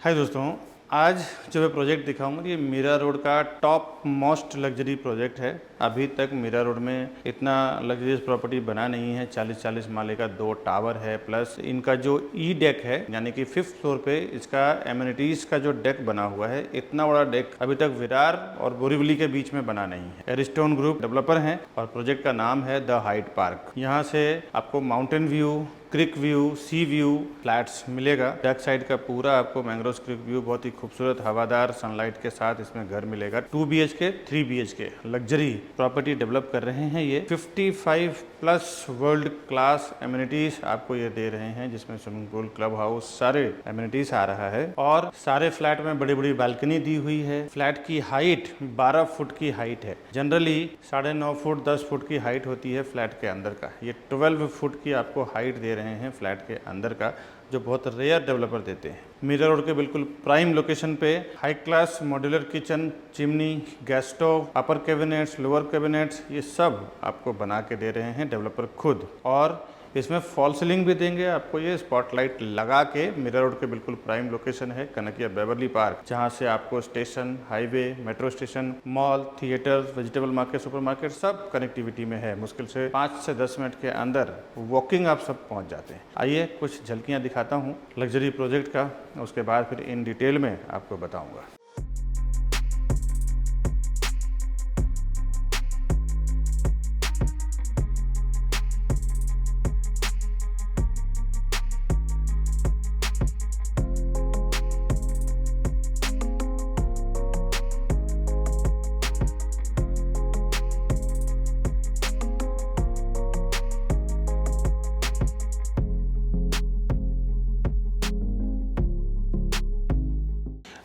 हाय दोस्तों, आज जो मैं प्रोजेक्ट दिखाऊंगा ये मीरा रोड का टॉप मोस्ट लग्जरी प्रोजेक्ट है। अभी तक मीरा रोड में इतना लग्जरियस प्रॉपर्टी बना नहीं है। 40-40 माले का 2 टावर है, प्लस इनका जो ई डेक है यानी कि 5th फ्लोर पे इसका एमिनिटीज का जो डेक बना हुआ है, इतना बड़ा डेक अभी तक विरार और बोरीवली के बीच में बना नहीं है। एरिस्टोन ग्रुप डेवलपर हैं और प्रोजेक्ट का नाम है द हाइट पार्क। यहाँ से आपको माउंटेन व्यू, क्रिक व्यू, सी व्यू फ्लैट्स मिलेगा। बैक साइड का पूरा आपको मैंग्रोव क्रिक व्यू, बहुत ही खूबसूरत हवादार सनलाइट के साथ इसमें घर मिलेगा। 2 BHK 3 BHK luxury property develop कर रहे हैं। ये 55 प्लस वर्ल्ड क्लास एमिनिटीज आपको ये दे रहे हैं, जिसमें स्विमिंग पूल, क्लब हाउस, सारे एमिनिटीज आ रहा है। और सारे फ्लैट में बड़ी बड़ी बालकनी दी हुई है। फ्लैट की हाइट 12 फुट की हाइट है। जनरली 9.5 फुट 10 फुट की हाइट होती है फ्लैट के अंदर का। ये 12 फुट की आपको हाइट दे रहे हैं फ्लैट के अंदर का, जो बहुत रेयर डेवलपर देते हैं। मीरा रोड के बिल्कुल प्राइम लोकेशन पे high class modular kitchen, chimney, gas stove, upper cabinets, lower cabinets, ये सब आपको बना के दे रहे हैं डेवलपर खुद। और इसमें फॉल सीलिंग भी देंगे आपको, ये स्पॉटलाइट लगा के। मीरा रोड के बिल्कुल प्राइम लोकेशन है कनकिया बेवरली पार्क, जहां से आपको station, highway, metro station, mall, theatre, vegetable market, supermarket सब कनेक्टिविटी में है। मुश्किल से 5 से 10 मिनट के अंदर वॉकिंग आप सब पहुंच जाते हैं। आइए कुछ झलकियां दिखाता हूं लग्जरी प्रोजेक्ट का, उसके बाद फिर इन डिटेल में आपको बताऊंगा।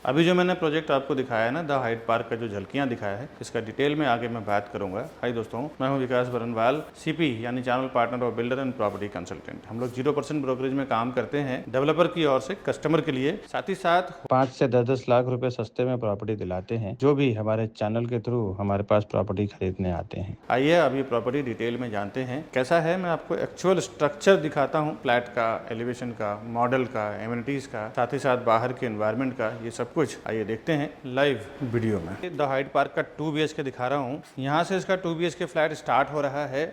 अभी जो मैंने प्रोजेक्ट आपको दिखाया है ना, द हाइट पार्क का जो झलकियां दिखाया है, इसका डिटेल में आगे मैं बात करूंगा। हाय दोस्तों, मैं हूं विकास बरनवाल, सीपी यानी चैनल पार्टनर और बिल्डर एंड प्रॉपर्टी कंसल्टेंट। हम लोग 0% ब्रोकरेज में काम करते हैं डेवलपर की ओर से कस्टमर के लिए। साथ ही साथ 5 से 10 लाख रुपए सस्ते में प्रॉपर्टी दिलाते हैं जो भी हमारे चैनल के थ्रू हमारे पास प्रॉपर्टी खरीदने आते हैं। आइए अभी प्रॉपर्टी डिटेल में जानते हैं कैसा है। मैं आपको एक्चुअल स्ट्रक्चर दिखाता हूँ, फ्लैट का, एलिवेशन का, मॉडल का, एमिनिटीज का, साथ ही साथ बाहर के एनवायरमेंट का, ये सब कुछ आइए देखते हैं लाइव वीडियो में। द हाइट पार्क का 2 BHK दिखा रहा हूँ। यहाँ से इसका 2 BHK फ्लैट स्टार्ट हो रहा है।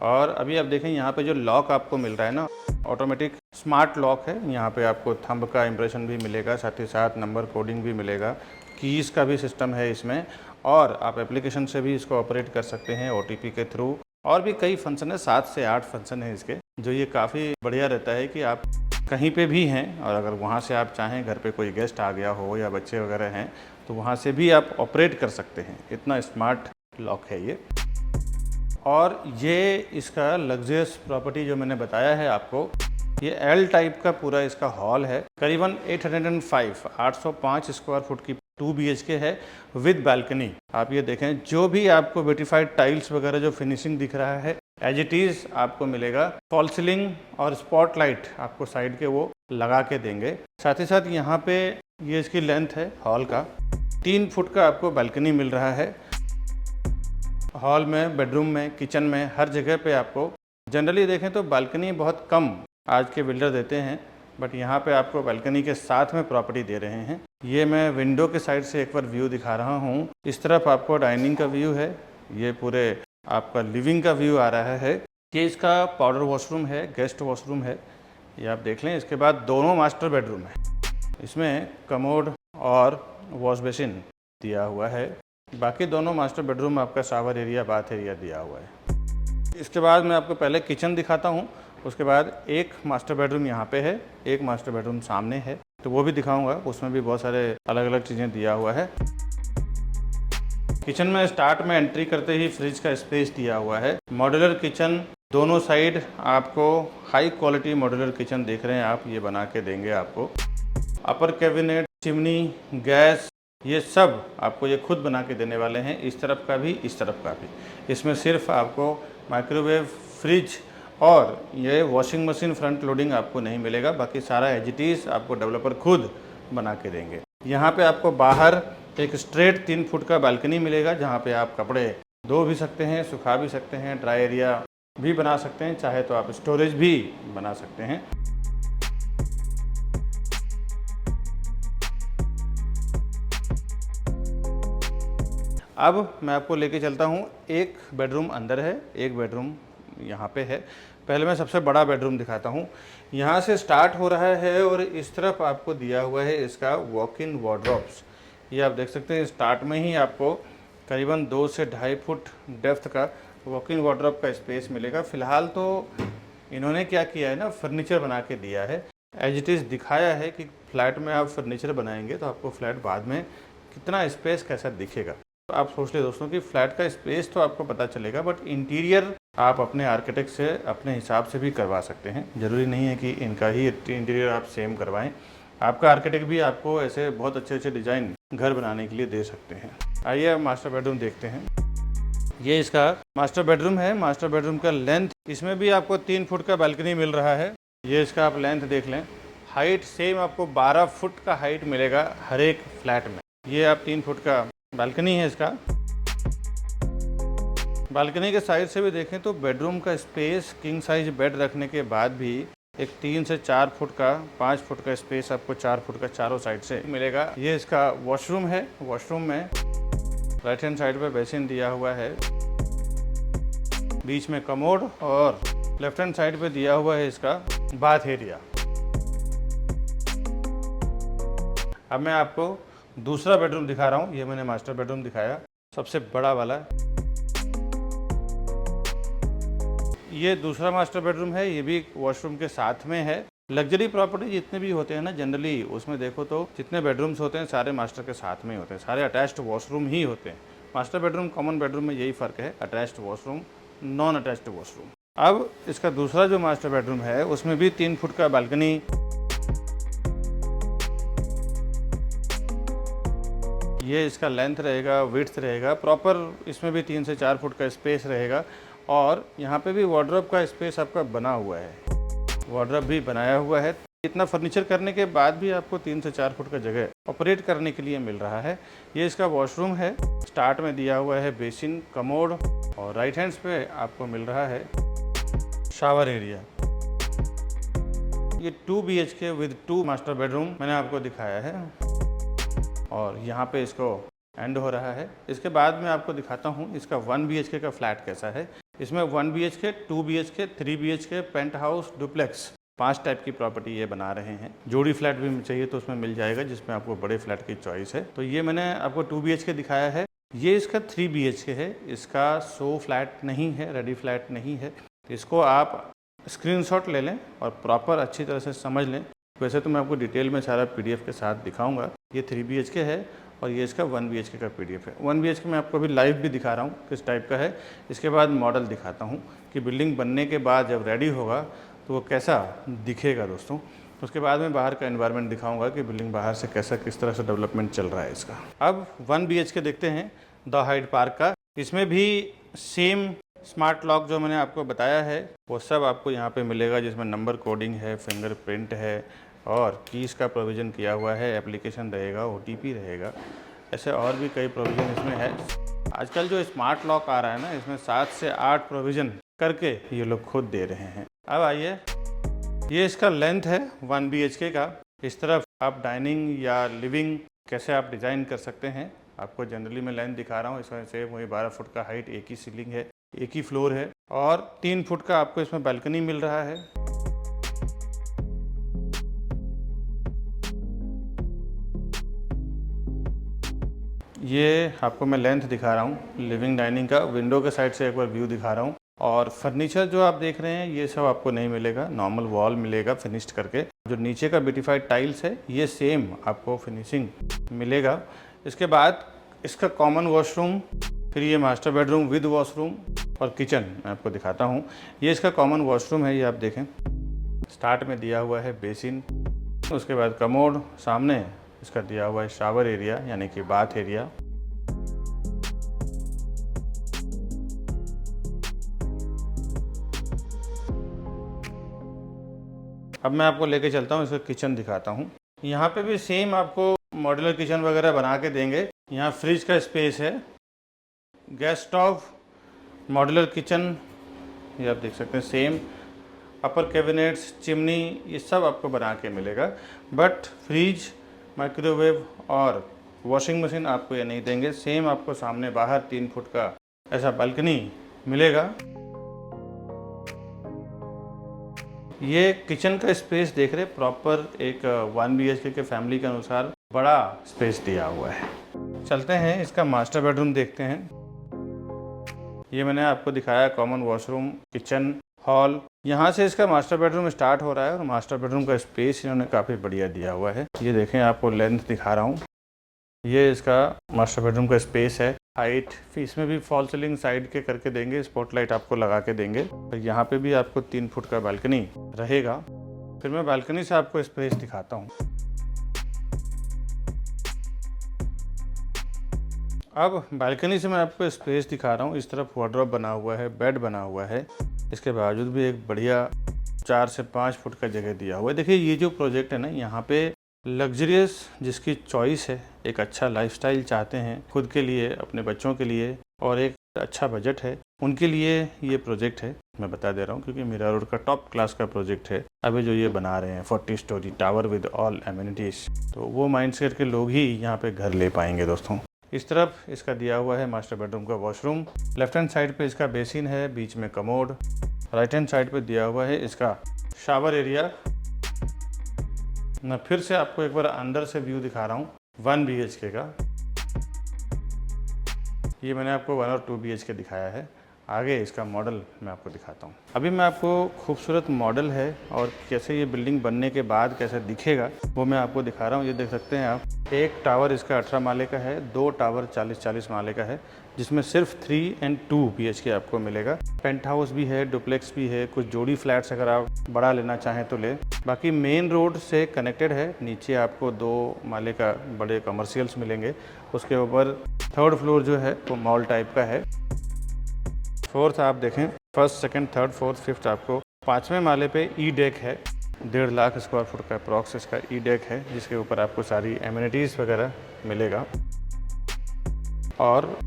और अभी आप देखें यहाँ पे जो लॉक आपको मिल रहा है ना, ऑटोमेटिक स्मार्ट लॉक है। यहाँ पे आपको थंब का इम्प्रेशन भी मिलेगा, साथ ही साथ नंबर कोडिंग भी मिलेगा, कीज़ का भी सिस्टम है इसमें। और आप एप्लीकेशन से भी इसको ऑपरेट कर सकते हैं OTP के थ्रू। और भी कई फंक्शन है, 7 से 8 फंक्शन है इसके, जो ये काफ़ी बढ़िया रहता है कि आप कहीं पे भी हैं और अगर वहाँ से आप चाहें, घर पे कोई गेस्ट आ गया हो या बच्चे वगैरह हैं, तो वहाँ से भी आप ऑपरेट कर सकते हैं। इतना स्मार्ट लॉक है ये। और ये इसका लग्जरियस प्रॉपर्टी जो मैंने बताया है आपको, ये L टाइप का पूरा इसका हॉल है। करीबन 805 स्क्वायर फुट की 2 BHK है विद बालकनी। आप ये देखें, जो भी आपको ब्यूटीफाइड टाइल्स वगैरह जो फिनिशिंग दिख रहा है, एज इट इज़ आपको मिलेगा। फॉल सीलिंग और स्पॉटलाइट आपको साइड के वो लगा के देंगे। साथ ही साथ यहाँ पे ये इसकी लेंथ है हॉल का, 3 फुट का आपको बालकनी मिल रहा है। हॉल में, बेडरूम में, किचन में, हर जगह पे आपको जनरली देखें तो बालकनी बहुत कम आज के बिल्डर देते हैं, बट यहाँ पे आपको बालकनी के साथ में प्रॉपर्टी दे रहे हैं। ये मैं विंडो के साइड से एक बार व्यू दिखा रहा हूँ। इस तरफ आपको डाइनिंग का व्यू है, ये पूरे आपका लिविंग का व्यू आ रहा है। ये इसका पाउडर वॉशरूम है, गेस्ट वॉशरूम है, ये आप देख लें। इसके बाद दोनों मास्टर बेडरूम है, इसमें कमोड और वॉश बेसिन दिया हुआ है। बाकी दोनों मास्टर बेडरूम आपका शावर एरिया, बाथ एरिया दिया हुआ है। इसके बाद मैं आपको पहले किचन दिखाता हूँ, उसके बाद एक मास्टर बेडरूम यहाँ पे है, एक मास्टर बेडरूम सामने है, तो वो भी दिखाऊंगा। उसमें भी बहुत सारे अलग अलग चीज़ें दिया हुआ है। किचन में स्टार्ट में एंट्री करते ही फ्रिज का स्पेस दिया हुआ है। मॉड्यूलर किचन, दोनों साइड आपको हाई क्वालिटी मॉड्यूलर किचन देख रहे हैं आप, ये बना के देंगे आपको। अपर कैबिनेट, चिमनी, गैस, ये सब आपको ये खुद बना के देने वाले हैं, इस तरफ का भी, इस तरफ का भी। इसमें सिर्फ आपको माइक्रोवेव, फ्रिज और ये वॉशिंग मशीन फ्रंट लोडिंग आपको नहीं मिलेगा, बाकी सारा एज इट इज़ आपको डेवलपर खुद बना के देंगे। यहाँ पे आपको बाहर एक स्ट्रेट 3 फुट का बालकनी मिलेगा, जहाँ पे आप कपड़े धो भी सकते हैं, सुखा भी सकते हैं, ड्राई एरिया भी बना सकते हैं, चाहे तो आप स्टोरेज भी बना सकते हैं। अब मैं आपको लेके चलता हूँ, एक बेडरूम अंदर है, एक बेडरूम यहाँ पे है। पहले मैं सबसे बड़ा बेडरूम दिखाता हूँ। यहाँ से स्टार्ट हो रहा है और इस तरफ आपको दिया हुआ है इसका वॉक इन वार्डरोब्स। ये आप देख सकते हैं, स्टार्ट में ही आपको करीबन 2 से 2.5 फुट डेप्थ का वॉक इन वार्डरोब का स्पेस मिलेगा। फ़िलहाल तो इन्होंने क्या किया है ना, फर्नीचर बना के दिया है। एज इट इज़ दिखाया है कि फ्लैट में आप फर्नीचर बनाएंगे तो आपको फ्लैट बाद में कितना स्पेस कैसा दिखेगा। तो आप सोच ले दोस्तों कि फ्लैट का स्पेस तो आपको पता चलेगा, बट इंटीरियर आप अपने आर्किटेक्ट से अपने हिसाब से भी करवा सकते हैं। ज़रूरी नहीं है कि इनका ही इंटीरियर आप सेम करवाएं। आपका आर्किटेक्ट भी आपको ऐसे बहुत अच्छे अच्छे डिज़ाइन घर बनाने के लिए दे सकते हैं। आइए अब मास्टर बेडरूम देखते हैं। ये इसका मास्टर बेडरूम है। मास्टर बेडरूम का लेंथ, इसमें भी आपको 3 फुट का बालकनी मिल रहा है। ये इसका आप लेंथ देख लें। हाइट सेम आपको 12 फुट का हाइट मिलेगा हर एक फ्लैट में। ये आप 3 फुट का बालकनी है इसका। बालकनी के साइड से भी देखें तो बेडरूम का स्पेस, किंग साइज बेड रखने के बाद भी एक 3 से 4 फुट का, 5 फुट का स्पेस आपको 4 फुट का चारों साइड से मिलेगा। ये इसका वॉशरूम है। वॉशरूम में राइट हैंड साइड पे बेसिन दिया हुआ है, बीच में कमोड और लेफ्ट हैंड साइड पे दिया हुआ है इसका बाथ एरिया। अब मैं आपको दूसरा बेडरूम दिखा रहा हूँ। ये मैंने मास्टर बेडरूम दिखाया, सबसे बड़ा वाला। ये दूसरा मास्टर बेडरूम है। ये भी वॉशरूम के साथ में है। लग्जरी प्रॉपर्टी जितने भी होते हैं ना जनरली, उसमें देखो तो जितने बेडरूम्स होते हैं सारे मास्टर के साथ में ही होते हैं, सारे अटैच्ड वॉशरूम ही होते हैं। मास्टर बेडरूम कॉमन बेडरूम में यही फ़र्क है, attached washroom, non attached washroom. अब इसका दूसरा जो मास्टर बेडरूम है उसमें भी 3 फुट का बालकनी। ये इसका लेंथ रहेगा, विड्थ रहेगा प्रॉपर। इसमें भी 3 से 4 फुट का स्पेस रहेगा और यहाँ पे भी वार्डरोब का स्पेस आपका बना हुआ है, वार्डरोब भी बनाया हुआ है। इतना फर्नीचर करने के बाद भी आपको 3 से 4 फुट का जगह ऑपरेट करने के लिए मिल रहा है। ये इसका वॉशरूम है। स्टार्ट में दिया हुआ है बेसिन, कमोड और राइट हैंड्स पे आपको मिल रहा है शावर एरिया। ये 2 BHK विद 2 मास्टर बेडरूम मैंने आपको दिखाया है और यहाँ पे इसको एंड हो रहा है। इसके बाद मैं आपको दिखाता हूँ इसका 1 BHK का फ्लैट कैसा है। इसमें 1 BHK, 2 BHK, 3 BHK, penthouse, duplex, 5 type की प्रॉपर्टी ये बना रहे हैं। जोड़ी फ्लैट भी चाहिए तो उसमें मिल जाएगा, जिसमें आपको बड़े फ्लैट की चॉइस है। तो ये मैंने आपको 2 BHK दिखाया है। ये इसका 3 BHK है। इसका शो फ्लैट नहीं है, रेडी फ्लैट नहीं है। इसको आप स्क्रीनशॉट ले लें और प्रॉपर अच्छी तरह से समझ लें। वैसे तो मैं आपको डिटेल में सारा PDF के साथ दिखाऊंगा। ये 3 BHK है और ये इसका 1 BHK का PDF है। 1 BHK मैं आपको अभी लाइव भी दिखा रहा हूँ किस टाइप का है। इसके बाद मॉडल दिखाता हूँ कि बिल्डिंग बनने के बाद जब रेडी होगा तो वो कैसा दिखेगा दोस्तों। उसके बाद में बाहर का एनवायरनमेंट दिखाऊंगा कि बिल्डिंग बाहर से कैसा, किस तरह से डेवलपमेंट चल रहा है इसका। अब 1 BHK देखते हैं द हाइड पार्क का। इसमें भी सेम स्मार्ट लॉक जो मैंने आपको बताया है वो सब आपको यहाँ पे मिलेगा, जिसमें नंबर कोडिंग है, फिंगरप्रिंट है और कीज़ का प्रोविज़न किया हुआ है, एप्लीकेशन रहेगा, OTP रहेगा। ऐसे और भी कई प्रोविज़न इसमें है। आजकल जो स्मार्ट लॉक आ रहा है ना, इसमें 7 से 8 प्रोविज़न करके ये लोग खुद दे रहे हैं। अब आइए, ये इसका लेंथ है 1 BHK का। इस तरफ आप डाइनिंग या लिविंग कैसे आप डिज़ाइन कर सकते हैं, आपको जनरली मैं लेंथ दिखा रहा हूँ। इसमें से वही 12 फुट का हाइट, एक ही सीलिंग है, एक ही फ्लोर है और 3 फुट का आपको इसमें बालकनी मिल रहा है। ये आपको मैं लेंथ दिखा रहा हूँ लिविंग डाइनिंग का। विंडो के साइड से एक बार व्यू दिखा रहा हूँ। और फर्नीचर जो आप देख रहे हैं ये सब आपको नहीं मिलेगा, नॉर्मल वॉल मिलेगा फिनिश्ड करके। जो नीचे का ब्यूटीफाइड टाइल्स है ये सेम आपको फिनिशिंग मिलेगा। इसके बाद इसका कॉमन वॉशरूम, फिर ये मास्टर बेडरूम विद वॉशरूम और किचन मैं आपको दिखाता हूँ। ये इसका कॉमन वॉशरूम है। ये आप देखें, स्टार्ट में दिया हुआ है बेसिन, उसके बाद कमोड, सामने इसका दिया हुआ है शावर एरिया यानी कि बाथ एरिया। अब मैं आपको लेके चलता हूँ, इसका किचन दिखाता हूँ। यहाँ पे भी सेम आपको मॉड्यूलर किचन वगैरह बना के देंगे। यहाँ फ्रिज का स्पेस है, गैस स्टोव, मॉड्यूलर किचन ये आप देख सकते हैं सेम। अपर कैबिनेट्स, चिमनी, ये सब आपको बना के मिलेगा। बट फ्रिज, माइक्रोवेव और वॉशिंग मशीन आपको ये नहीं देंगे। सेम आपको सामने बाहर 3 फुट का ऐसा बालकनी मिलेगा। ये किचन का स्पेस देख रहे, प्रॉपर एक 1 BHK के फैमिली के अनुसार बड़ा स्पेस दिया हुआ है। चलते हैं इसका मास्टर बेडरूम देखते हैं। ये मैंने आपको दिखाया कॉमन वॉशरूम, किचन, हॉल। यहाँ से इसका मास्टर बेडरूम स्टार्ट हो रहा है और मास्टर बेडरूम का स्पेस इन्होंने काफ़ी बढ़िया दिया हुआ है। ये देखें, आपको लेंथ दिखा रहा हूँ। ये इसका मास्टर बेडरूम का स्पेस है। हाइट इसमें भी फॉल सीलिंग साइड के करके देंगे, स्पॉटलाइट आपको लगा के देंगे। तो यहाँ पे भी आपको 3 फुट का बालकनी रहेगा। फिर मैं बालकनी से आपको स्पेस दिखाता हूँ। अब बालकनी से मैं आपको स्पेस दिखा रहा हूँ। इस तरफ वार्डरोब बना हुआ है, बेड बना हुआ है। इसके बावजूद भी एक बढ़िया 4 से 5 फुट का जगह दिया हुआ है। देखिए, ये जो प्रोजेक्ट है ना, यहाँ पे लग्जरियस जिसकी चॉइस है, एक अच्छा लाइफस्टाइल चाहते हैं खुद के लिए, अपने बच्चों के लिए, और एक अच्छा बजट है, उनके लिए ये प्रोजेक्ट है। मैं बता दे रहा हूँ क्योंकि मीरा रोड का टॉप क्लास का प्रोजेक्ट है। अभी जो ये बना रहे हैं 40 story tower with all amenities, तो वो माइंडसेट के लोग ही यहाँ पे घर ले पाएंगे दोस्तों। इस तरफ इसका दिया हुआ है मास्टर बेडरूम का वॉशरूम। लेफ्ट हैंड साइड पे इसका बेसिन है, बीच में कमोड। राइट हैंड साइड पे दिया हुआ है इसका शावर एरिया। मैं फिर से आपको एक बार अंदर से व्यू दिखा रहा हूँ 1 BHK का। ये मैंने आपको 1 और 2 BHK दिखाया है। आगे इसका मॉडल मैं आपको दिखाता हूँ। अभी मैं आपको खूबसूरत मॉडल है और कैसे ये बिल्डिंग बनने के बाद कैसे दिखेगा वो मैं आपको दिखा रहा हूँ। ये देख सकते हैं आप, एक टावर इसका 18 माले का है, 2 टावर 40-40 माले का है, जिसमें सिर्फ 3 और 2 BHK आपको मिलेगा। पेंट हाउस भी है, डुप्लेक्स भी है, कुछ जोड़ी फ्लैट्स अगर आप बड़ा लेना चाहें तो ले। बाकी मेन रोड से कनेक्टेड है। नीचे आपको 2 माले का बड़े कमर्शियल्स मिलेंगे। उसके ऊपर 3rd फ्लोर जो है वो मॉल टाइप का है। 4th आप देखें, 1st, 2nd, 3rd, 4th, 5th आपको 5वें माले पे ई डेक है। 1.5 लाख स्क्वायर फुट का अप्रॉक्स इसका ई डेक है, जिसके ऊपर आपको सारी एमिनिटीज़ वगैरह मिलेगा। और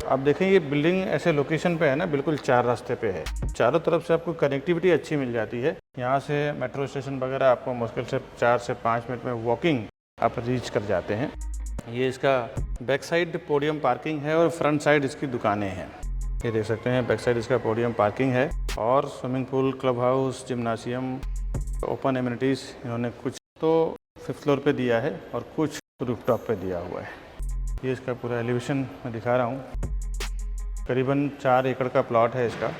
आप देखें, ये बिल्डिंग ऐसे लोकेशन पे है ना, बिल्कुल 4 रास्ते पे है। चारों तरफ से आपको कनेक्टिविटी अच्छी मिल जाती है। यहाँ से मेट्रो स्टेशन वगैरह आपको मुश्किल से 4 से 5 मिनट में वॉकिंग आप रीच कर जाते हैं। ये इसका बैक साइड पोडियम पार्किंग है और फ्रंट साइड इसकी दुकानें हैं। ये देख सकते हैं, बैक साइड इसका पोडियम पार्किंग है और swimming pool, club house, gymnasium, open amenities इन्होंने कुछ तो 5th फ्लोर पे दिया है और कुछ रूफटॉप पे दिया हुआ है। ये इसका पूरा एलिवेशन मैं दिखा रहा हूँ। करीबन 4 एकड़ का प्लॉट है इसका।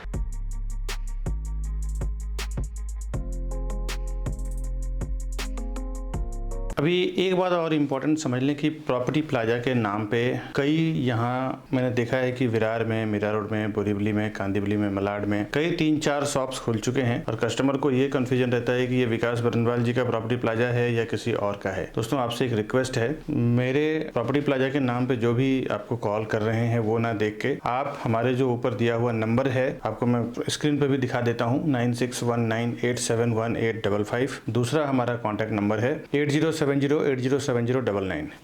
अभी एक बात और इम्पोर्टेंट समझ लें कि प्रॉपर्टी प्लाजा के नाम पे कई, यहाँ मैंने देखा है कि विरार में, मीरा रोड में, बोरीवली में, कांदिवली में, मलाड में कई 3-4 शॉप्स खुल चुके हैं और कस्टमर को ये कन्फ्यूजन रहता है कि ये विकास बरनवाल जी का प्रॉपर्टी प्लाजा है या किसी और का है। दोस्तों, आपसे एक रिक्वेस्ट है, मेरे प्रॉपर्टी प्लाजा के नाम पे जो भी आपको कॉल कर रहे हैं वो ना देख के आप हमारे जो ऊपर दिया हुआ नंबर है, आपको मैं स्क्रीन पे भी दिखा देता हूँ, 9619871855। दूसरा हमारा कॉन्टैक्ट नंबर है 8070807099।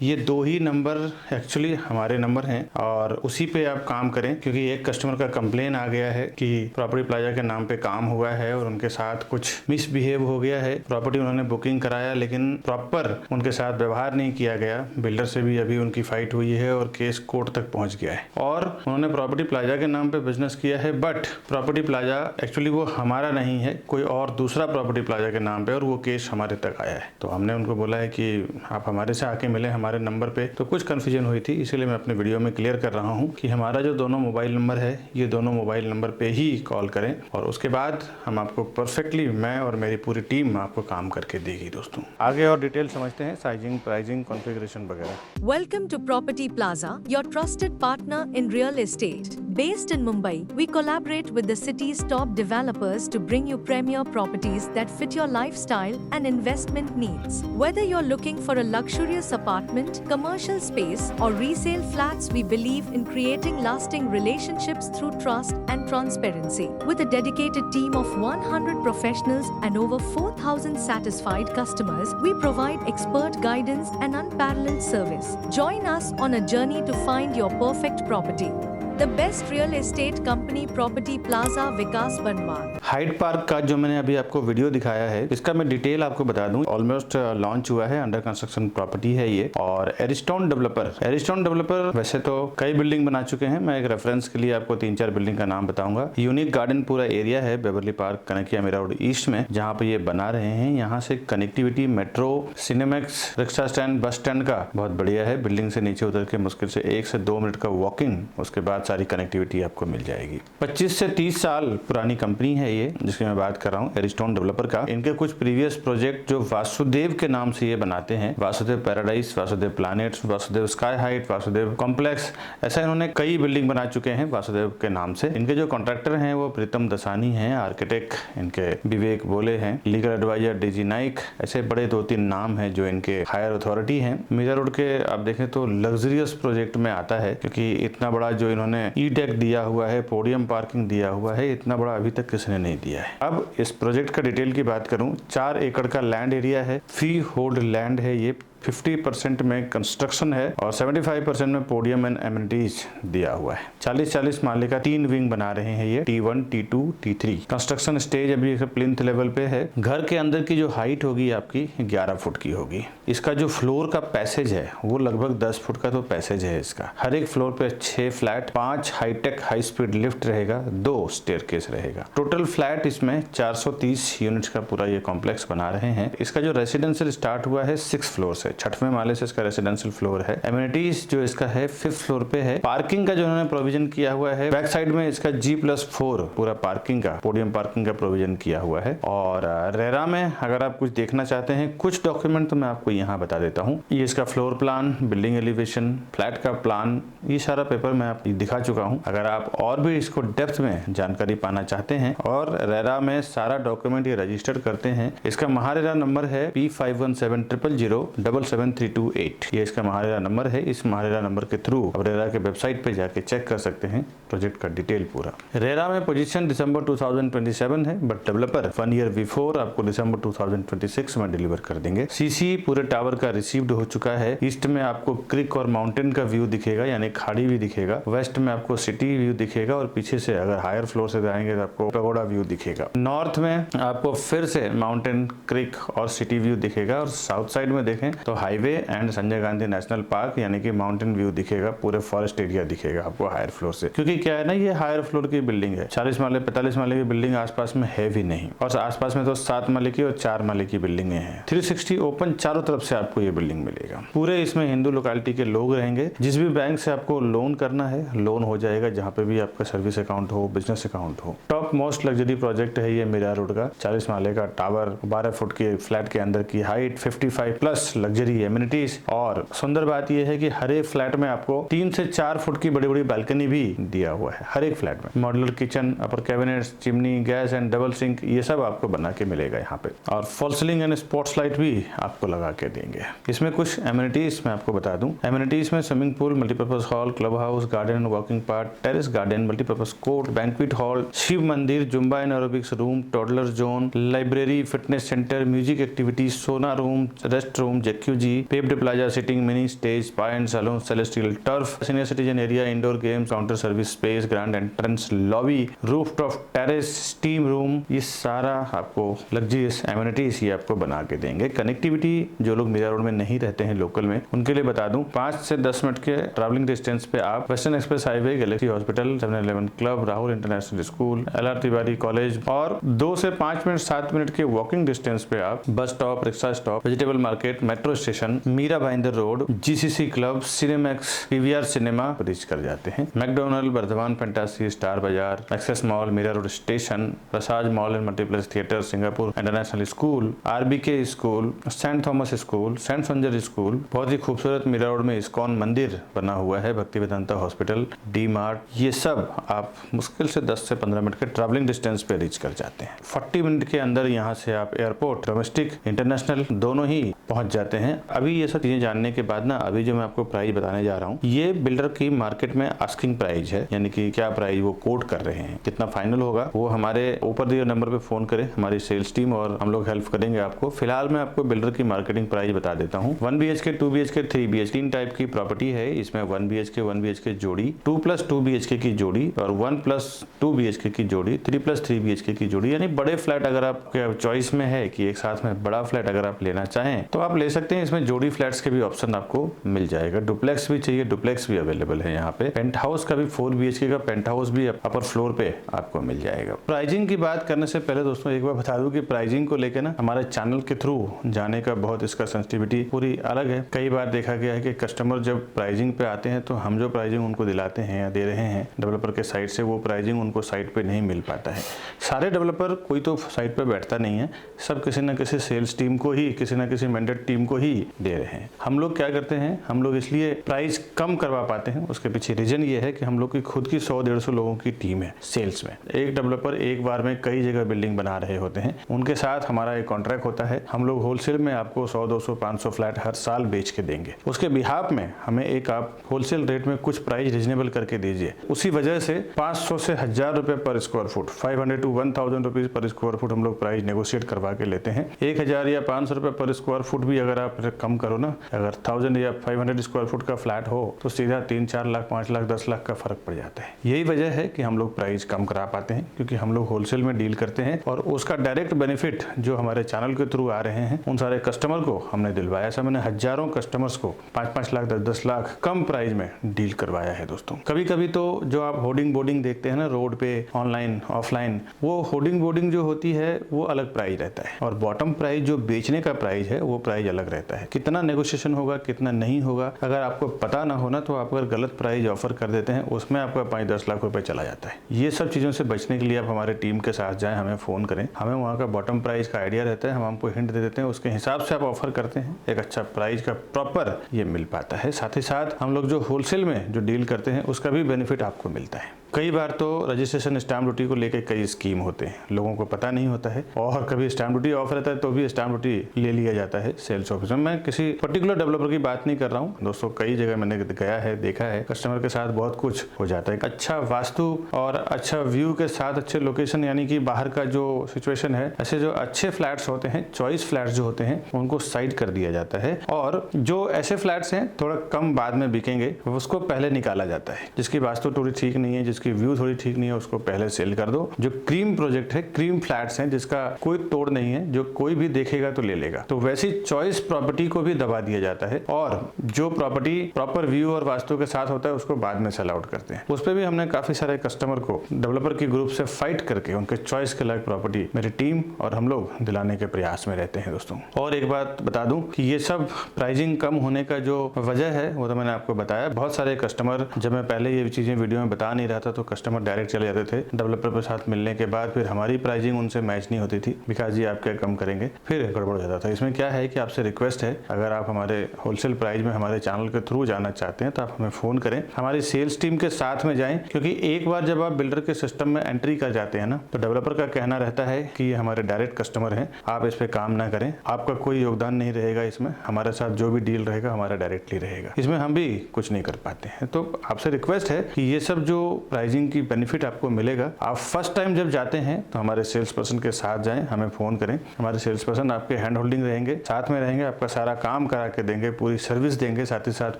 ये 2 ही नंबर एक्चुअली हमारे नंबर हैं और उसी पे आप काम करें, क्योंकि एक कस्टमर का कंप्लेन आ गया है कि प्रॉपर्टी प्लाजा के नाम पे काम हुआ है और उनके साथ कुछ मिसबिहेव हो गया है। प्रॉपर्टी उन्होंने बुकिंग कराया लेकिन प्रॉपर उनके साथ व्यवहार नहीं किया गया। बिल्डर से भी अभी उनकी फाइट हुई है और केस कोर्ट तक पहुंच गया है और उन्होंने प्रॉपर्टी प्लाजा के नाम पे बिजनेस किया है, बट प्रॉपर्टी प्लाजा एक्चुअली वो हमारा नहीं है, कोई और दूसरा प्रॉपर्टी प्लाजा के नाम पे, और वो केस हमारे तक आया है। तो हमने उनको बोला है कि आप हमारे से आके मिले हमारे नंबर पे। तो कुछ कंफ्यूजन हुई थी, इसीलिए मैं अपने वीडियो में क्लियर कर रहा हूँ कि हमारा जो दोनों मोबाइल नंबर है, ये दोनों मोबाइल नंबर पे ही कॉल करें और उसके बाद हम आपको परफेक्टली, मैं और मेरी पूरी टीम आपको काम करके देगी। दोस्तों, आगे और डिटेल समझते हैं, साइजिंग, प्राइसिंग, कॉन्फ़िगरेशन वगैरह। Welcome to Property Plaza, your trusted partner in real estate. Based in Mumbai, we collaborate with the city's top developers to bring you premier properties that fit your lifestyle and investment needs. Whether you're looking for a luxurious apartment, commercial space, or resale flats, we believe in creating lasting relationships through trust and transparency. With a dedicated team of 100 professionals and over 4,000 satisfied customers, we provide expert guidance and unparalleled service. Join us on a journey to find your perfect property. The best real estate company Property Plaza विकास बनवाल। Hyde Park का जो मैंने अभी आपको video दिखाया है, इसका मैं डिटेल आपको बता दूं। ऑलमोस्ट लॉन्च हुआ है, अंडर कंस्ट्रक्शन प्रॉपर्टी है ये। और एरिस्टोन डेवलपर वैसे तो कई बिल्डिंग बना चुके हैं। मैं एक रेफरेंस के लिए आपको 3-4 बिल्डिंग का नाम बताऊंगा। यूनिक गार्डन पूरा एरिया है Beverly Park, Kanakia Mira Road East में, जहाँ पे ये बना रहे हैं। यहाँ से connectivity metro, Cinemax, rickshaw stand, bus stand का बहुत बढ़िया है। बिल्डिंग से नीचे उतर के मुश्किल से 1 से 2 मिनट का वॉकिंग, उसके बाद सारी कनेक्टिविटी आपको मिल जाएगी। 25 से 30 साल पुरानी कंपनी है ये, जिसकी मैं बात कर रहा हूँ, एरिस्टोन डेवलपर का। इनके कुछ प्रीवियस प्रोजेक्ट जो वासुदेव के नाम से ये बनाते हैं, Vasudev paradise, Vasudev planets, Vasudev sky height, Vasudev complex, ऐसा इन्होंने कई बिल्डिंग बना चुके हैं वासुदेव के नाम से। इनके जो कॉन्ट्रैक्टर हैं वो प्रीतम दसानी हैं, आर्किटेक्ट इनके विवेक बोले हैं, लीगल एडवाइजर डीजी नाइक, ऐसे बड़े 2-3 नाम हैं जो इनके हायर अथॉरिटी हैं। मीरा रोड के आप देखें तो लग्जरियस प्रोजेक्ट में आता है, क्योंकि इतना बड़ा जो इन्होंने ई डेक दिया हुआ है, पोडियम पार्किंग दिया हुआ है, इतना बड़ा अभी तक किसी ने नहीं दिया है। अब इस प्रोजेक्ट का डिटेल की बात करूं, 4 एकड़ का लैंड एरिया है, फ्री होल्ड लैंड है ये। 50% में कंस्ट्रक्शन है और 75% में पोडियम एंड एमिनिटीज दिया हुआ है। 40-40 माले का 3 विंग बना रहे हैं ये, T1, T2, T3। Construction stage अभी प्लिंथ लेवल पे है। घर के अंदर की जो हाइट होगी आपकी 11 फुट की होगी। इसका जो फ्लोर का पैसेज है वो लगभग 10 फुट का तो पैसेज है इसका। हर एक फ्लोर पे 6 flat, 5 high tech high speed lift रहेगा, 2 स्टेयरकेस रहेगा। टोटल फ्लैट इसमें 430 यूनिट्स का पूरा ये कॉम्प्लेक्स बना रहे हैं। इसका जो रेसिडेंशियल स्टार्ट हुआ है 6 फ्लोर से, 6वें माले से इसका रेसिडेंशियल फ्लोर है। एमिनिटीज जो इसका है 5th फ्लोर पे है। पार्किंग का जो उन्होंने प्रोविजन किया हुआ है, बैक साइड में इसका G+4 पूरा पार्किंग का, पोडियम पार्किंग का प्रोविजन किया हुआ है। और रेरा में अगर आप कुछ देखना चाहते हैं, कुछ डॉक्यूमेंट तो मैं आपको यहाँ बता देता हूँ। ये इसका floor plan, building elevation, flat का प्लान, ये सारा पेपर मैं आपको दिखा चुका हूँ। अगर आप और भी इसको डेप्थ में जानकारी पाना चाहते हैं और रेरा में सारा डॉक्यूमेंट ये रजिस्टर्ड करते हैं, इसका महारेरा नंबर है P517000077328। ये इसका महारेरा नंबर है। इस महारेरा नंबर के थ्रू अब रेरा के वेबसाइट पे जाके चेक कर सकते हैं प्रोजेक्ट का डिटेल पूरा। रेरा में पोजीशन दिसंबर 2027 है, बट डेवलपर 1 ईयर बिफोर आपको दिसंबर 2026 में डिलीवर कर देंगे। सीसी पूरे टावर का रिसीव्ड हो चुका है। ईस्ट में आपको क्रिक और माउंटेन का व्यू दिखेगा, यानी खाड़ी भी दिखेगा। वेस्ट में आपको सिटी व्यू दिखेगा और पीछे से अगर हायर फ्लोर से जाएंगे तो आपको पगोड़ा व्यू दिखेगा। नॉर्थ में आपको फिर से माउंटेन, क्रिक और सिटी व्यू दिखेगा। और साउथ साइड में देखें तो highway and Sanjay Gandhi national park यानी कि माउंटेन व्यू दिखेगा, पूरे फॉरेस्ट एरिया दिखेगा आपको हायर फ्लोर से। क्योंकि क्या है ना, ये हायर फ्लोर की बिल्डिंग है। 40 माले 45 माले की बिल्डिंग आसपास में है भी नहीं, और आसपास में तो 7 माले की और 4 माले की बिल्डिंगें हैं। 360 ओपन चारों तरफ से आपको ये बिल्डिंग मिलेगा। पूरे इसमें हिंदू लोकेलिटी के लोग रहेंगे। जिस भी बैंक से आपको लोन करना है, लोन हो जाएगा, जहाँ पे भी आपका सर्विस अकाउंट हो, बिजनेस अकाउंट हो। टॉप मोस्ट लग्जरी प्रोजेक्ट है ये मीरा रोड का। 40 माले का टावर, 12 फुट के फ्लैट के अंदर की हाइट, 55+ लग्जरी एमिनिटीज। और सुंदर बात यह है कि हर एक फ्लैट में आपको 3 से 4 फुट की बड़ी बड़ी बालकनी भी दिया हुआ है हर एक फ्लैट में। Modular kitchen, upper cabinets, chimney, gas and double sink, ये सब आपको बना के मिलेगा यहाँ पे। और fall ceiling and sports light भी आपको लगा के देंगे। इसमें कुछ एमिनिटीज मैं आपको बता दूं। एमिनिटीज में swimming pool, multipurpose hall, club house, garden, walking park, terrace garden, multipurpose court, banquet hall, Shiv mandir, Zumba and aerobics room, toddler zone, library, fitness centre, music activities, sauna room, rest room, jacuzzi, paved plaza, sitting, mini stage, spa and salon, celestial turf, senior citizen area, indoor games, counter service space, grand entrance lobby, rooftop terrace, steam room, ये सारा आपको luxurious amenities ये आपको बना के देंगे। Connectivity जो लोग मीरा रोड में नहीं रहते हैं लोकल में, उनके लिए बता दूं, 5 से 10 मिनट के ट्रैवलिंग डिस्टेंस पे आप Western Express Highway, Galaxy Hospital, 7-Eleven club, Rahul International School, LR Tiwari College, और 2 से 5 मिनट 7 मिनट के वॉकिंग डिस्टेंस पे आप bus stop, rickshaw stop, vegetable market, metro station, Mira Bhayandar Road, GCC club, Cinemax, PVR cinema reach कर जाते हैं। McDonald, Bardhaman Fantasy, Star Bazaar, access mall, Mira Road station, Prasad mall and multiplex theatre, Singapore International School, RBK school, Saint Thomas school, saint संजर school, बहुत ही खूबसूरत Meera road में ISKCON मंदिर बना हुआ है, भक्ति वेदांता हॉस्पिटल, डी मार्ट, ये सब आप मुश्किल से 10 से 15 मिनट के ट्रैवलिंग डिस्टेंस पे रीच कर जाते हैं। 40 मिनट के अंदर यहाँ से आप एयरपोर्ट, डोमेस्टिक, इंटरनेशनल दोनों ही पहुंच जाते हैं। हैं। अभी ये सब चीजें जानने के बाद ना अभी जो मैं आपको प्राइस बताने जा रहा हूँ ये बिल्डर की मार्केट में आस्किंग प्राइस है, यानी कि क्या प्राइस वो कोट कर रहे हैं, कितना फाइनल होगा वो हमारे ऊपर दिए नंबर पे फोन करें, हमारी सेल्स टीम और हम लोग हेल्प करेंगे आपको। फिलहाल मैं आपको बिल्डर की मार्केटिंग प्राइस बता देता हूँ। 1 BHK 2 BHK 3 BHK 3 टाइप की प्रॉपर्टी है। इसमें 1 BHK जोड़ी, 2+2 BHK की जोड़ी और 1+2 BHK की जोड़ी, 3+3 BHK की जोड़ी, यानी बड़े फ्लैट अगर आपके चॉइस में है कि एक साथ में बड़ा फ्लैट अगर आप लेना चाहें तो आप ले सकते हैं। इसमें जोड़ी फ्लैट्स के भी ऑप्शन आपको मिल जाएगा। डुप्लेक्स भी चाहिए, डुप्लेक्स भी अवेलेबल है यहाँ पे। पेंट हाउस का भी 4 BHK का पेंट हाउस भी अपर फ्लोर पे आपको मिल जाएगा। प्राइसिंग की बात करने से पहले दोस्तों एक बार बता दूं कि प्राइसिंग को लेकर ना हमारे चैनल के थ्रू जाने का बहुत इसका सेंसिटिविटी पूरी अलग है। कई बार देखा गया है कि कस्टमर जब प्राइसिंग पे आते हैं तो हम जो प्राइसिंग उनको दिलाते हैं या दे रहे हैं डेवलपर के साइड से, वो प्राइसिंग उनको साइट पे नहीं मिल पाता है। सारे डेवलपर कोई तो साइट पे बैठता नहीं है, सब किसी न किसी सेल्स टीम को ही, किसी न किसी मैंडेट टीम को ही दे रहे हैं। हम लोग क्या करते हैं, हम लोग इसलिए प्राइस कम करवा पाते हैं, उसके पीछे रीजन ये है कि हम लोग की खुद की 100-150 लोगों की टीम है सेल्स में। एक डेवलपर एक बार में कई जगह बिल्डिंग बना रहे होते हैं, उनके साथ हमारा एक कॉन्ट्रैक्ट होता है। हम लोग होलसेल में आपको 100, 200, 500 फ्लैट हर साल बेच के देंगे। उसके बिहाफ में हमें एक आप होलसेल रेट में कुछ प्राइस रीजनेबल करके दीजिए। उसी वजह से 500 से 1000 रुपए पर square foot, 500 to 1000 rupees per square foot हम लोग प्राइस नेगोशिएट करवा के लेते हैं। 1000 या 500 रुपए पर स्क्वायर फुट भी अगर आप कम करो ना, अगर 1000 या 500 स्क्वायर फुट का फ्लैट हो तो सीधा 3-4 लाख, 5 लाख, 10 लाख का फर्क पड़ जाता है। यही वजह है कि हम लोग प्राइस कम करा पाते हैं, क्योंकि हम लोग होलसेल में डील करते हैं और उसका डायरेक्ट बेनिफिट जो हमारे चैनल के थ्रू आ रहे हैं उन सारे कस्टमर को हमने दिलवाया। ऐसा मैंने हजारों कस्टमर्स को 5-5 लाख, 10-10 लाख कम प्राइस में डील करवाया है दोस्तों। कभी कभी तो जो आप होर्डिंग बोर्डिंग देखते हैं ना रोड पे, ऑनलाइन ऑफलाइन, वो होर्डिंग बोर्डिंग जो होती है वो अलग प्राइस रहता है और बॉटम प्राइस जो बेचने का प्राइस है वो प्राइस अलग रहता है। कितना नेगोशिएशन होगा, कितना नहीं होगा, अगर आपको पता ना हो ना तो आप अगर गलत प्राइस ऑफर कर देते हैं उसमें आपका 5-10 लाख रुपए चला जाता है। ये सब चीजों से बचने के लिए आप हमारे टीम के साथ जाएं, हमें फोन करें, हमें वहाँ का बॉटम प्राइस का आइडिया रहता है, हम आपको हिंट दे देते हैं, उसके हिसाब से आप ऑफर करते हैं, एक अच्छा प्राइस का प्रॉपर ये मिल पाता है। साथ ही साथ हम लोग जो होलसेल में जो डील करते हैं उसका भी बेनिफिट आपको मिलता है। कई बार तो रजिस्ट्रेशन स्टैम्प ड्यूटी को लेकर कई स्कीम होते हैं, लोगों को पता नहीं होता है और कभी स्टैम्प ड्यूटी ऑफ रहता है तो भी स्टैम्प ड्यूटी ले लिया जाता है सेल्स ऑफिस में। मैं किसी पर्टिकुलर डेवलपर की बात नहीं कर रहा हूँ दोस्तों, कई जगह मैंने गया है, देखा है, कस्टमर के साथ बहुत कुछ हो जाता है। अच्छा वास्तु और अच्छा व्यू के साथ अच्छे लोकेशन, यानी कि बाहर का जो सिचुएशन है, ऐसे जो अच्छे फ्लैट्स होते हैं, चॉइस फ्लैट्स जो होते हैं उनको साइड कर दिया जाता है और जो ऐसे फ्लैट्स हैं थोड़ा कम बाद में बिकेंगे उसको पहले निकाला जाता है। जिसकी वास्तु थोड़ी ठीक नहीं है, जिसकी व्यू थोड़ी ठीक नहीं है, उसको पहले सेल कर दो। जो क्रीम प्रोजेक्ट है, क्रीम फ्लैट्स हैं जिसका कोई तोड़ नहीं है, जो कोई भी देखेगा तो ले लेगा, तो वैसी चॉइस प्रॉपर्टी को भी दबा दिया जाता है और जो प्रॉपर्टी प्रॉपर व्यू और वास्तु के साथ होता है उसको बाद में सेल आउट करते हैं। उस पर भी हमने काफी सारे कस्टमर को डेवलपर की ग्रुप से फाइट करके उनके चॉइस के लायक प्रॉपर्टी मेरी टीम और हम लोग दिलाने के प्रयास में रहते हैं दोस्तों। और एक बात बता दूं कि ये सब प्राइसिंग कम होने का जो वजह है वो तो मैंने आपको बताया। बहुत सारे कस्टमर, जब मैं पहले ये चीजें वीडियो में बता नहीं रहा था तो कस्टमर डायरेक्ट चले जाते थे डेवलपर के साथ मिलने के बाद, फिर हमारी प्राइसिंग उनसे मैच नहीं होती थी, विकास जी आप क्या कम करेंगे, फिर गड़बड़ हो जाता था। इसमें क्या है कि आपसे रिक्वेस्ट है, अगर आप हमारे होलसेल प्राइस में हमारे चैनल के थ्रू जाना चाहते हैं तो आप हमें फोन करें, हमारी सेल्स टीम के साथ में जाएं, क्योंकि एक बार जब आप बिल्डर के सिस्टम में एंट्री कर जाते हैं ना तो डेवलपर का कहना रहता है कि ये हमारे डायरेक्ट कस्टमर हैं, आप इस पे काम ना करें, आपका कोई योगदान नहीं रहेगा इसमें, हमारे साथ जो भी डील रहेगा हमारा डायरेक्टली रहेगा, इसमें हम भी कुछ नहीं कर पाते हैं। तो आपसे रिक्वेस्ट है कि ये सब जो प्राइसिंग की बेनिफिट आपको मिलेगा, आप फर्स्ट टाइम जब जाते हैं तो हमारे सेल्स पर्सन के साथ जाएं, हमें फोन करें, हमारे सेल्स पर्सन आपके हैंड होल्डिंग रहेंगे, साथ में रहेंगे, आपका सारा काम करा के देंगे, पूरी सर्विस देंगे, साथ ही साथ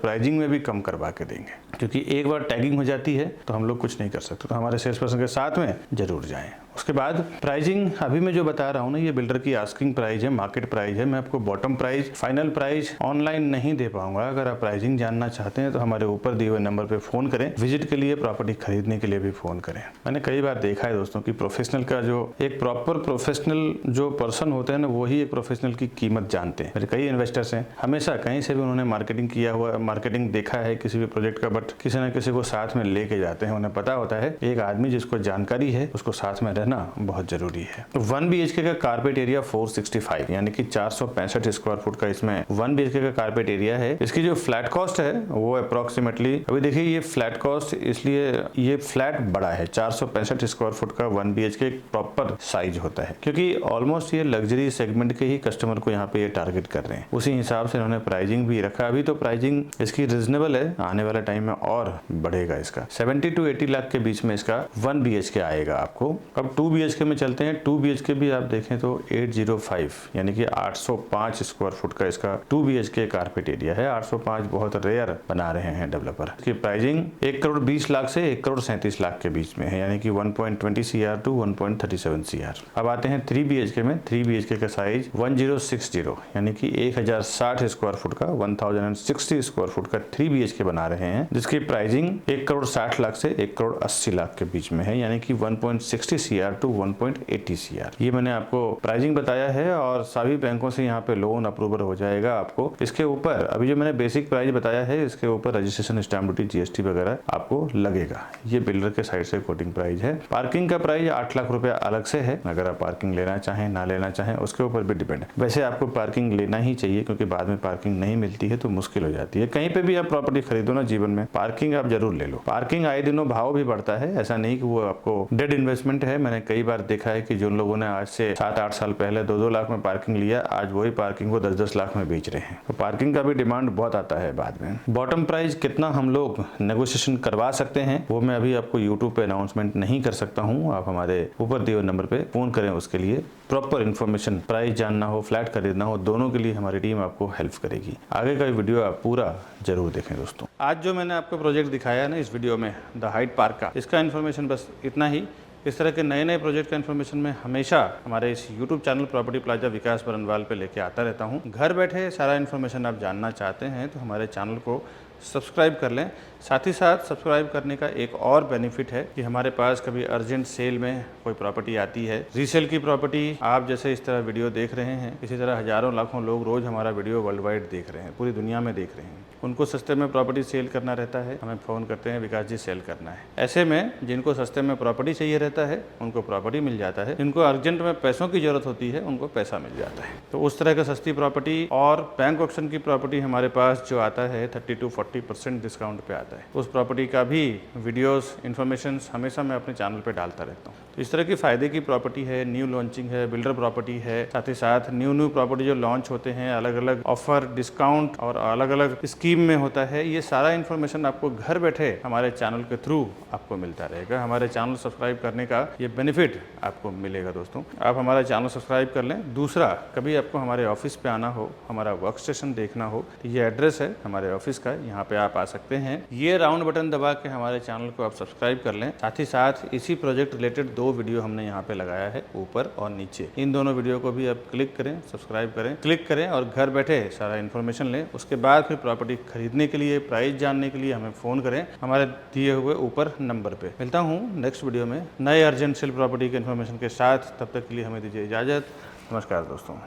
प्राइसिंग में भी कम करवा के देंगे, क्योंकि एक बार टैगिंग हो जाती है तो हम लोग कुछ नहीं कर सकते। तो हमारे सेल्स पर्सन के साथ में जरूर जाएं। उसके बाद प्राइसिंग अभी मैं जो बता रहा हूँ ना, ये बिल्डर की आस्किंग प्राइस है, मार्केट प्राइस है। मैं आपको bottom price, final price online नहीं दे पाऊंगा। अगर आप प्राइसिंग जानना चाहते हैं तो हमारे ऊपर दिए हुए नंबर पे फोन करें, विजिट के लिए, प्रॉपर्टी खरीदने के लिए भी फोन करें। मैंने कई बार देखा है दोस्तों कि प्रोफेशनल का जो एक प्रॉपर प्रोफेशनल जो पर्सन होते हैं ना, वही एक प्रोफेशनल की कीमत जानते हैं। मेरे कई इन्वेस्टर्स हैं, हमेशा कहीं से भी उन्होंने मार्केटिंग किया हुआ, मार्केटिंग देखा है किसी भी प्रोजेक्ट का, बट बट किसी न किसी को साथ में लेके जाते हैं, उन्हें पता होता है एक आदमी जिसको जानकारी है उसको साथ में रहना बहुत जरूरी है। 1 BHK का कारपेट एरिया 465 यानी कि 465 स्क्वायर फुट का इसमें 1 BHK का कारपेट एरिया है। इसकी जो फ्लैट कॉस्ट है वो अप्रोक्सीमेटली, अभी देखिए ये फ्लैट कॉस्ट, इसलिए ये फ्लैट बड़ा है, 465 स्क्वायर फुट का 1 BHK प्रॉपर साइज होता है, क्योंकि ऑलमोस्ट ये लग्जरी सेगमेंट के ही कस्टमर को यहाँ पे ये टारगेट कर रहे हैं। उसी हिसाब से इन्होंने प्राइसिंग भी रखा। अभी तो प्राइसिंग इसकी रिजनेबल है, आने वाले टाइम में और बढ़ेगा इसका। 70 to 80 लाख के बीच में इसका 1 BHK आएगा आपको। अब 2 BHK में चलते हैं। 2 BHK भी आप देखें तो 805 यानी कि 805 स्क्वायर फुट का इसका 2 BHK कारपेट एरिया है। 805 बहुत रेयर बना रहे हैं डेवलपर। इसकी प्राइसिंग 1 करोड़ 20 लाख से 1 करोड़ 37 लाख के बीच में है, यानी कि 1.20 CR to 1.37 CR। अब आते हैं 3 BHK में। 3 BHK का साइज 1060 यानी कि 1060 स्क्वायर फुट का 1060 स्क्वायर फुट का 3 BHK बना रहे हैं, जिसकी प्राइसिंग 1 करोड़ 60 लाख से 1 करोड़ 80 लाख के बीच में है, यानी कि 1.60 CR to 1.80 CR। ये मैंने आपको प्राइसिंग बताया है और सभी बैंकों से यहाँ पे लोन अप्रूवल हो जाएगा आपको। इसके ऊपर अभी जो मैंने बेसिक प्राइस बताया है, इसके ऊपर रजिस्ट्रेशन, स्टैम्प ड्यूटी, GST वगैरह आपको लगेगा। ये बिल्डर के साइड से कोटिंग प्राइस है। पार्किंग का प्राइस 8 लाख रुपया अलग से है। अगर आप पार्किंग लेना चाहें ना लेना चाहें उसके ऊपर भी डिपेंड है। वैसे आपको पार्किंग लेना ही चाहिए, क्योंकि बाद में पार्किंग नहीं मिलती है तो मुश्किल हो जाती है। कहीं पे भी आप प्रॉपर्टी खरीदो ना जीवन में, पार्किंग आप जरूर ले लो। पार्किंग आए दिनों भाव भी बढ़ता है, ऐसा नहीं कि वो आपको डेड इन्वेस्टमेंट है। मैंने कई बार देखा है कि जिन लोगों ने आज से 7-8 साल पहले 2-2 लाख में पार्किंग लिया, आज वही पार्किंग को 10-10 लाख में बेच रहे हैं। तो पार्किंग का भी डिमांड बहुत आता है बाद में। बॉटम प्राइस कितना हम लोग नेगोशिएशन करवा सकते हैं वो मैं अभी आपको यूट्यूब पे अनाउंसमेंट नहीं कर सकता हूँ। आप हमारे ऊपर दिए हुए नंबर पे फोन करें, उसके लिए प्रॉपर इन्फॉर्मेशन, प्राइस जानना हो, फ्लैट खरीदना हो, दोनों के लिए हमारी टीम आपको हेल्प करेगी। आगे का वीडियो आप पूरा जरूर देखें दोस्तों। आज जो मैंने आपको प्रोजेक्ट दिखाया है ना इस वीडियो में, द हाइट पार्क का, इसका इन्फॉर्मेशन बस इतना ही। इस तरह के नए नए प्रोजेक्ट का इन्फॉर्मेशन मैं हमेशा हमारे इस YouTube चैनल प्रॉपर्टी प्लाजा विकास बरनवाल पे लेके आता रहता हूँ। घर बैठे सारा इन्फॉर्मेशन आप जानना चाहते हैं तो हमारे चैनल को सब्सक्राइब कर लें। साथ ही साथ सब्सक्राइब करने का एक और बेनिफिट है कि हमारे पास कभी अर्जेंट सेल में कोई प्रॉपर्टी आती है, रीसेल की प्रॉपर्टी, आप जैसे इस तरह वीडियो देख रहे हैं, इसी तरह हजारों लाखों लोग रोज हमारा वीडियो वर्ल्ड वाइड देख रहे हैं, पूरी दुनिया में देख रहे हैं। उनको सस्ते में प्रॉपर्टी सेल करना रहता है, हमें फ़ोन करते हैं, विकास जी सेल करना है। ऐसे में जिनको सस्ते में प्रॉपर्टी चाहिए रहता है उनको प्रॉपर्टी मिल जाता है, जिनको अर्जेंट में पैसों की जरूरत होती है उनको पैसा मिल जाता है। तो उस तरह का सस्ती प्रॉपर्टी और बैंक ऑक्शन की प्रॉपर्टी हमारे पास जो आता है 30 to 40% डिस्काउंट पे आता है। उस प्रॉपर्टी का भी वीडियोस, इन्फॉर्मेशन हमेशा मैं अपने चैनल पे डालता रहता हूँ। तो इस तरह की फ़ायदे की प्रॉपर्टी है, न्यू लॉन्चिंग है, बिल्डर प्रॉपर्टी है, साथ ही साथ न्यू प्रॉपर्टी जो लॉन्च होते हैं, अलग अलग ऑफर, डिस्काउंट और अलग अलग स्कीम में होता है, ये सारा इन्फॉर्मेशन आपको घर बैठे हमारे चैनल के थ्रू आपको मिलता रहेगा। हमारे चैनल सब्सक्राइब करने का ये बेनिफिट आपको मिलेगा दोस्तों। आप हमारा चैनल सब्सक्राइब कर लें। दूसरा, कभी आपको हमारे ऑफिस पे आना हो, हमारा वर्क स्टेशन देखना हो, तो ये एड्रेस है हमारे ऑफिस का, यहाँ पे आप आ सकते हैं। ये राउंड बटन दबा के हमारे चैनल को आप सब्सक्राइब कर लें। साथ ही साथ इसी प्रोजेक्ट रिलेटेड 2 वीडियो हमने यहाँ पे लगाया है, ऊपर और नीचे। इन दोनों वीडियो को भी आप क्लिक करें, सब्सक्राइब करें, क्लिक करें और घर बैठे सारा इन्फॉर्मेशन लें। उसके बाद फिर प्रॉपर्टी खरीदने के लिए, प्राइस जानने के लिए हमें फ़ोन करें हमारे दिए हुए ऊपर नंबर पे। मिलता हूँ नेक्स्ट वीडियो में नए अर्जेंट सेल प्रॉपर्टी के इन्फॉर्मेशन के साथ। तब तक के लिए हमें दीजिए इजाज़त। नमस्कार दोस्तों।